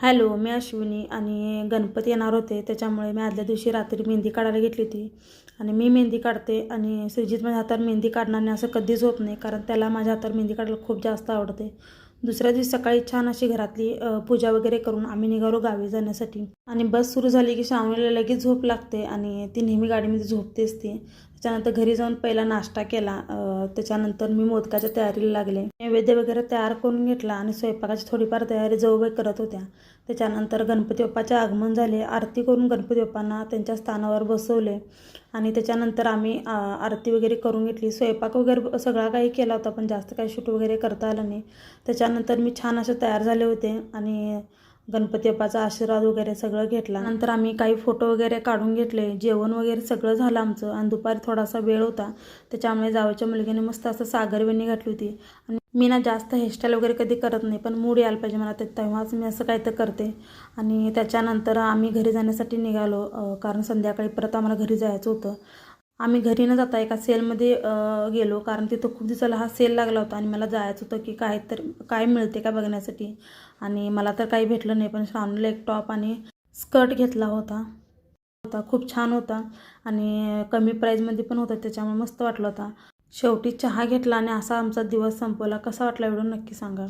Hello, मी अश्विनी आणि गणपती येणार होते त्याच्यामुळे मी आदल्या दिवशी रात्री मेहंदी काढायला घेतली होती. आणि मी मेहंदी काढते आणि श्रीजित माझ्या हातावर मेहंदी काढणार नाही असं कधीच होत नाही, कारण त्याला माझ्या हातावर मेहंदी काढायला खूप जास्त आवडते. दुसऱ्या दिवशी सकाळी छान अशी घरातली पूजा वगैरे करून आम्ही निघालो गावी जाण्यासाठी. आणि बस सुरू झाली की श्रावणीला लगेच झोप लागते आणि ती नेहमी गाडीमध्ये झोपतेच ती. त्याच्यानंतर घरी जाऊन पहिला नाश्ता केला. त्याच्यानंतर मी मोदकाच्या तयारीला लागले. नैवेद्य वगैरे तयार करून घेतला आणि स्वयंपाकाची थोडीफार तयारी जाऊबाई करत होत्या. त्याच्यानंतर गणपती बाप्पाचे आगमन झाले. आरती करून गणपती बाप्पांना त्यांच्या स्थानावर बसवले आणि त्याच्यानंतर आम्ही आरती वगैरे करून घेतली. स्वयंपाक वगैरे सगळा काही केला होता, पण जास्त काही शूट वगैरे करता आलं नाही. त्याच्यानंतर मी छान असे तयार झाले होते आणि गणपती बाप्पाचा आशीर्वाद वगैरे सगळं घेतला. नंतर आम्ही काही फोटो वगैरे काढून घेतले. जेवण वगैरे सगळं झालं आमचं आणि दुपारी थोडासा वेळ होता, त्याच्यामुळे जावच्या मुलगीने मस्त असं सागरवेणी घातली होती. आणि मी ना जास्त हेअरस्टाईल वगैरे कधी करत नाही, पण मूड यायला पाहिजे मला तेव्हाच मी असं काय तर करते. आणि त्याच्यानंतर आम्ही घरी जाण्यासाठी निघालो, कारण संध्याकाळी परत आम्हाला घरी जायचं होतं. आम्ही घरी न जाता एका सेलमध्ये गेलो, कारण तिथं खूप दिवसाला हा सेल लागला होता आणि मला जायचं होतं की काय मिळते का बघण्यासाठी. आणि मला तर काही भेटलं नाही, पण श्रावणीला एक टॉप आणि स्कर्ट घेतला होता. खूप छान होता आणि कमी प्राईजमध्ये पण होता, त्याच्यामुळे मस्त वाटलं होता. शेवटी चहा घेतला आणि असा आमचा दिवस संपवला. कसा वाटला व्हिडिओ नक्की सांगा.